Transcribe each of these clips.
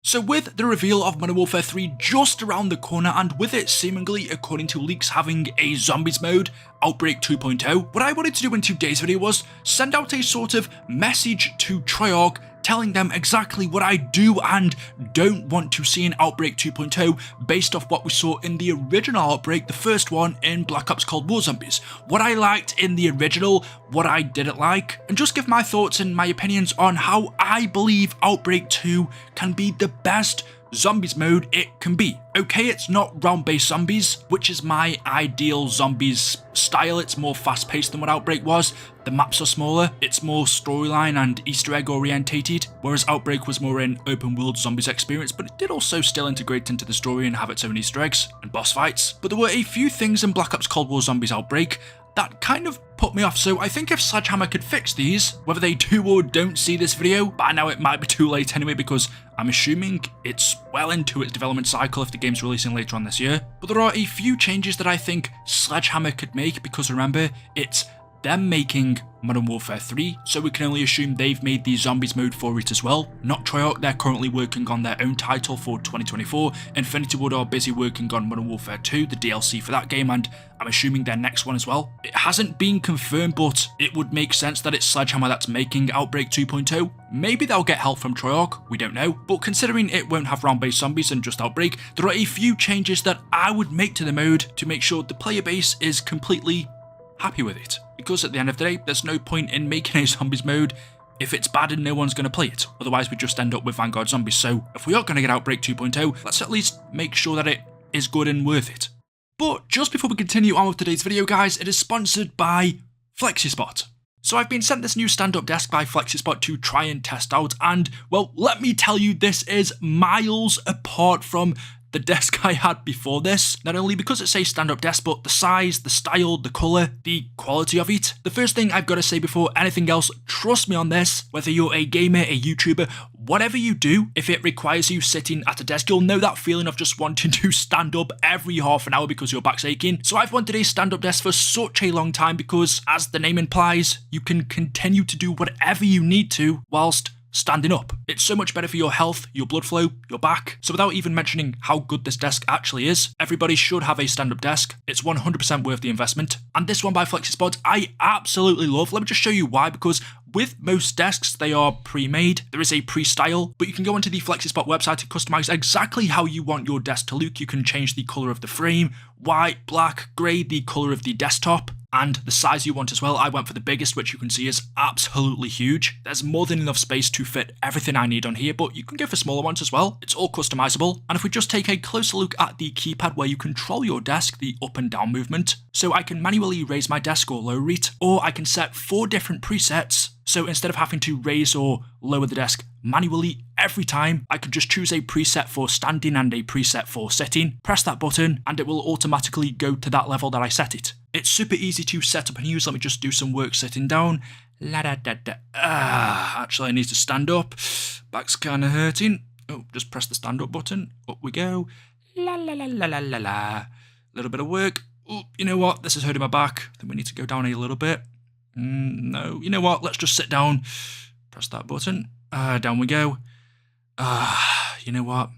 So with the reveal of Modern Warfare 3 just around the corner, and with it seemingly, according to leaks, having a zombies mode, Outbreak 2.0, what I wanted to do in today's video was send out a sort of message to Treyarch telling them exactly what I do and don't want to see in Outbreak 2.0 based off what we saw in the original Outbreak, the first one in Black Ops Cold War Zombies. What I liked in the original, what I didn't like, and just give my thoughts and my opinions on how I believe Outbreak 2 can be the best zombies mode it can be. Okay, it's not round-based zombies, which is my ideal zombies style. It's more fast-paced than what Outbreak was. The maps are smaller, it's more storyline and Easter egg orientated, whereas Outbreak was more an open world zombies experience, but it did also still integrate into the story and have its own Easter eggs and boss fights. But there were a few things in Black Ops Cold War Zombies Outbreak that kind of put me off, so I think if Sledgehammer could fix these, whether they do or don't see this video, by now it might be too late anyway because I'm assuming it's well into its development cycle if the game's releasing later on this year. But there are a few changes that I think Sledgehammer could make because remember, it's them making Modern Warfare 3, so we can only assume they've made the zombies mode for it as well. Not Treyarch, they're currently working on their own title for 2024. Infinity Ward are busy working on Modern Warfare 2, the DLC for that game, and I'm assuming their next one as well. It hasn't been confirmed, but it would make sense that it's Sledgehammer that's making Outbreak 2.0. Maybe they'll get help from Treyarch, we don't know. But considering it won't have round-based zombies and just Outbreak, there are a few changes that I would make to the mode to make sure the player base is completely happy with it. Because at the end of the day, there's no point in making a zombies mode if it's bad and no one's going to play it. Otherwise we just end up with Vanguard Zombies. So if we are going to get Outbreak 2.0, let's at least make sure that it is good and worth it. But just before we continue on with today's video guys, it is sponsored by FlexiSpot. So I've been sent this new stand-up desk by FlexiSpot to try and test out, and well, let me tell you, this is miles apart from the desk I had before this, not only because it's a stand-up desk, but the size, the style, the colour, the quality of it. The first thing I've got to say before anything else, trust me on this, whether you're a gamer, a YouTuber, whatever you do, if it requires you sitting at a desk, you'll know that feeling of just wanting to stand up every half an hour because your back's aching. So I've wanted a stand-up desk for such a long time because, as the name implies, you can continue to do whatever you need to whilst standing up. It's so much better for your health, your blood flow, your back. So without even mentioning how good this desk actually is, everybody should have a stand-up desk. It's 100% worth the investment. And this one by FlexiSpot, I absolutely love. Let me just show you why, because with most desks, they are pre-made. There is a pre-style, but you can go onto the FlexiSpot website to customize exactly how you want your desk to look. You can change the color of the frame, white, black, gray, the color of the desktop, and the size you want as well. I went for the biggest, which you can see is absolutely huge. There's more than enough space to fit everything I need on here, but you can go for smaller ones as well. It's all customizable. And if we just take a closer look at the keypad where you control your desk, the up and down movement, so I can manually raise my desk or lower it, or I can set 4 different presets. So instead of having to raise or lower the desk manually every time, I can just choose a preset for standing and a preset for sitting, press that button, and it will automatically go to that level that I set it. It's super easy to set up and use. Let me just do some work sitting down. Actually I need to stand up. Back's kind of hurting. Oh, just press the stand up button. Up we go. Little bit of work. Oh, you know what? This is hurting my back. I think we need to go down a little bit. No, you know what? Let's just sit down. Press that button. Down we go. You know what?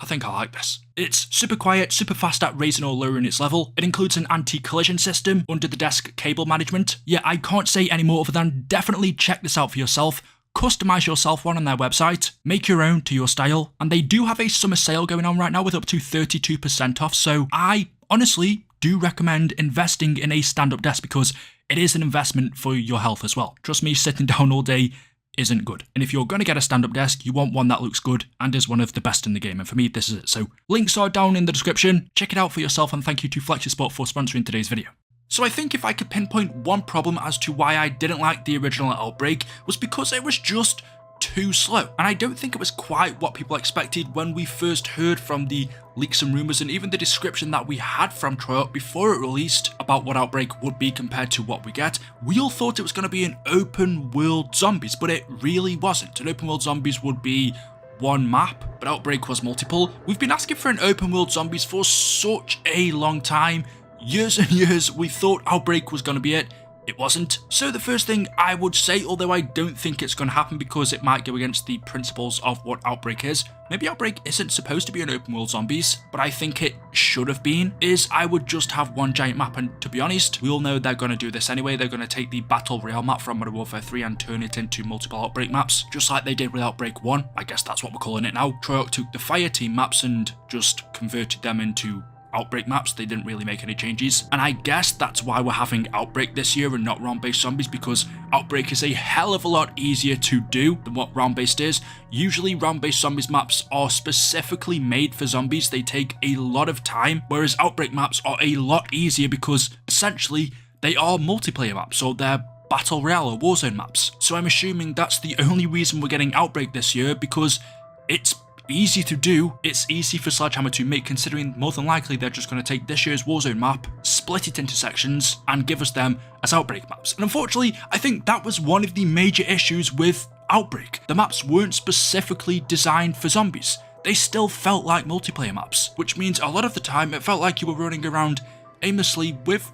I think I like this. It's super quiet, super fast at raising or lowering its level. It includes an anti-collision system under the desk cable management. Yeah, I can't say any more other than definitely check this out for yourself. Customize yourself one on their website. Make your own to your style. And they do have a summer sale going on right now with up to 32% off. So I honestly do recommend investing in a stand-up desk because it is an investment for your health as well. Trust me, sitting down all day isn't good. And if you're going to get a stand-up desk, you want one that looks good and is one of the best in the game. And for me, this is it. So links are down in the description. Check it out for yourself, and thank you to FlexiSpot for sponsoring today's video. So I think if I could pinpoint one problem as to why I didn't like the original Outbreak was because it was just too slow. And I don't think it was quite what people expected when we first heard from the leaks and rumours and even the description that we had from Treyarch before it released about what Outbreak would be compared to what we get. We all thought it was going to be an open world zombies, but it really wasn't. An open world zombies would be one map, but Outbreak was multiple. We've been asking for an open world zombies for such a long time. Years and years, we thought Outbreak was going to be it. it wasn't. So the first thing I would say, although I don't think it's going to happen because it might go against the principles of what Outbreak is, maybe Outbreak isn't supposed to be an open world zombies, but I think it should have been, is I would just have one giant map. And to be honest, we all know they're going to do this anyway. They're going to take the Battle Royale map from Modern Warfare 3 and turn it into multiple Outbreak maps, just like they did with Outbreak 1. I guess that's what we're calling it now. Treyarch took the Fireteam maps and just converted them into Outbreak maps. They didn't really make any changes, and I guess that's why we're having Outbreak this year and not round-based zombies, because Outbreak is a hell of a lot easier to do than what round-based is. Usually round-based zombies maps are specifically made for zombies. They take a lot of time, whereas Outbreak maps are a lot easier because essentially they are multiplayer maps, or they're Battle Royale or Warzone maps. So I'm assuming that's the only reason we're getting Outbreak this year, because it's easy to do. It's easy for Sledgehammer to make, considering more than likely they're just going to take this year's Warzone map, split it into sections, and give us them as Outbreak maps. And unfortunately, I think that was one of the major issues with Outbreak. The maps weren't specifically designed for zombies. They still felt like multiplayer maps, which means a lot of the time it felt like you were running around aimlessly with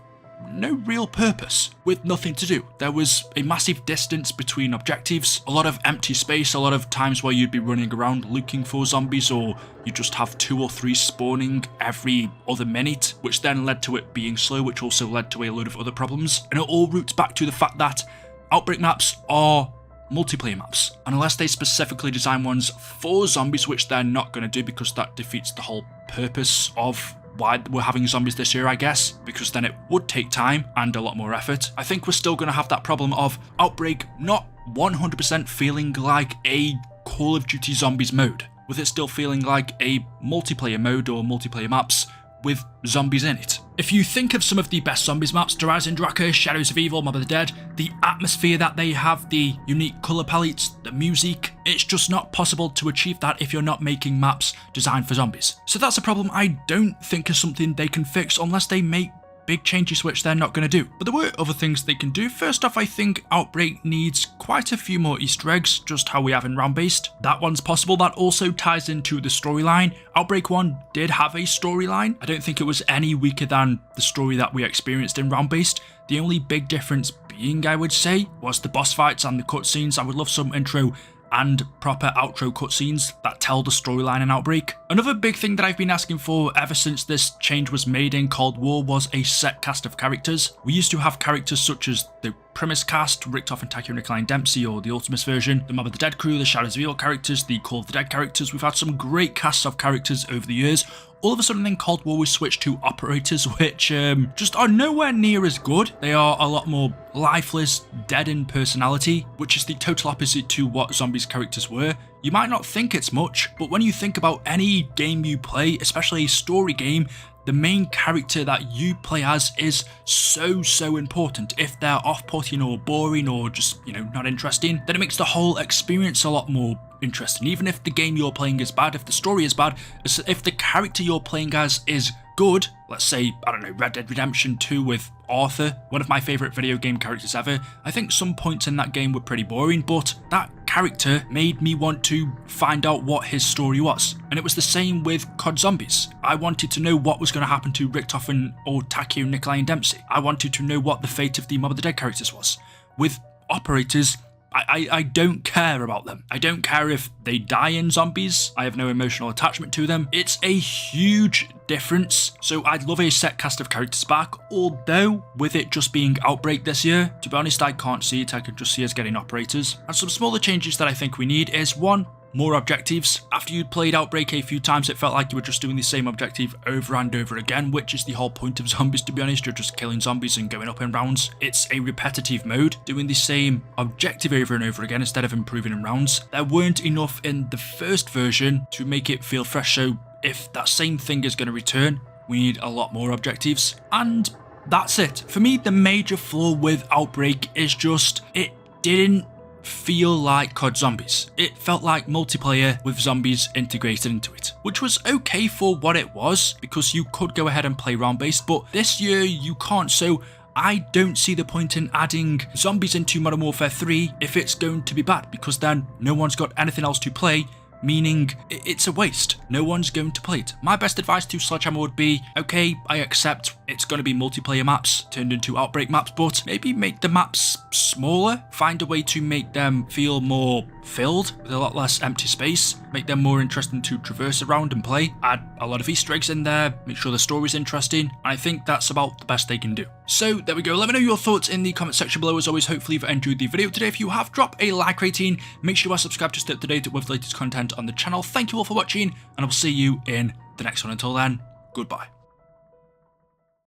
no real purpose, with nothing to do. There was a massive distance between objectives, a lot of empty space, a lot of times where you'd be running around looking for zombies, or you just have 2 or 3 spawning every other minute, which then led to it being slow, which also led to a load of other problems. And it all roots back to the fact that Outbreak maps are multiplayer maps, and unless they specifically design ones for zombies, which they're not going to do because that defeats the whole purpose of why we're having zombies this year, I guess, because then it would take time and a lot more effort. I think we're still going to have that problem of Outbreak not 100% feeling like a Call of Duty Zombies mode, with it still feeling like a multiplayer mode or multiplayer maps with zombies in it. If you think of some of the best zombies maps, Der Eisendrache, Shadows of Evil, Mob of the Dead, the atmosphere that they have, the unique colour palettes, the music, it's just not possible to achieve that if you're not making maps designed for zombies. So that's a problem I don't think is something they can fix unless they make big changes, which they're not going to do. But there were other things they can do. First off, I think Outbreak needs quite a few more Easter eggs, just how we have in round-based. That one's possible. That also ties into the storyline. Outbreak 1 did have a storyline. I don't think it was any weaker than the story that we experienced in round-based. The only big difference being, I would say, was the boss fights and the cutscenes. I would love some intro and proper outro cutscenes that tell the storyline in Outbreak. Another big thing that I've been asking for ever since this change was made in Cold War was a set cast of characters. We used to have characters such as the Primus cast, Richtof and Takeo Nikolai and Dempsey, or the Ultimus version, the Mob of the Dead crew, the Shadows of Evil characters, the Call of the Dead characters. We've had some great casts of characters over the years. All of a sudden in Cold War we switched to operators, which just are nowhere near as good. They are a lot more lifeless, dead in personality, which is the total opposite to what zombies characters were. You might not think it's much, but when you think about any game you play, especially a story game, the main character that you play as is so important. If they're off-putting or boring or just, not interesting, then it makes the whole experience a lot more interesting. Even if the game you're playing is bad, if the story is bad, if the character you're playing as is good, let's say, I don't know, Red Dead Redemption 2 with Arthur, one of my favourite video game characters ever. I think some points in that game were pretty boring, but that character made me want to find out what his story was. And it was the same with COD Zombies. I wanted to know what was going to happen to Richtof or Takeo Nikolai and Dempsey. I wanted to know what the fate of the Mob of the Dead characters was. With operators, I don't care about them. I don't care if they die in zombies. I have no emotional attachment to them. It's a huge difference. So I'd love a set cast of characters back, although with it just being Outbreak this year, to be honest, I can't see it. I could just see us getting operators. And some smaller changes that I think we need is, one, more objectives. After you'd played Outbreak a few times, it felt like you were just doing the same objective over and over again, which is the whole point of zombies, to be honest. You're just killing zombies and going up in rounds. It's a repetitive mode, doing the same objective over and over again instead of improving in rounds. There weren't enough in the first version to make it feel fresh, so if that same thing is going to return, we need a lot more objectives. And that's it. For me, the major flaw with Outbreak is just, it didn't feel like COD Zombies. It felt like multiplayer with zombies integrated into it, which was okay for what it was, because you could go ahead and play round-based, but this year you can't, so I don't see the point in adding zombies into Modern Warfare 3 if it's going to be bad, because then no one's got anything else to play, meaning it's a waste. No one's going to play it. My best advice to Sledgehammer would be, okay, I accept it's going to be multiplayer maps turned into Outbreak maps, but maybe make the maps smaller, find a way to make them feel more filled with a lot less empty space, make them more interesting to traverse around and play, add a lot of Easter eggs in there, make sure the story's interesting. I think that's about the best they can do. So there we go. Let me know your thoughts in the comment section below. As always, hopefully you've enjoyed the video today. If you have, drop a like rating, make sure you are subscribed to stay up to date with the latest content on the channel. Thank you all for watching, and I will see you in the next one. Until then, goodbye.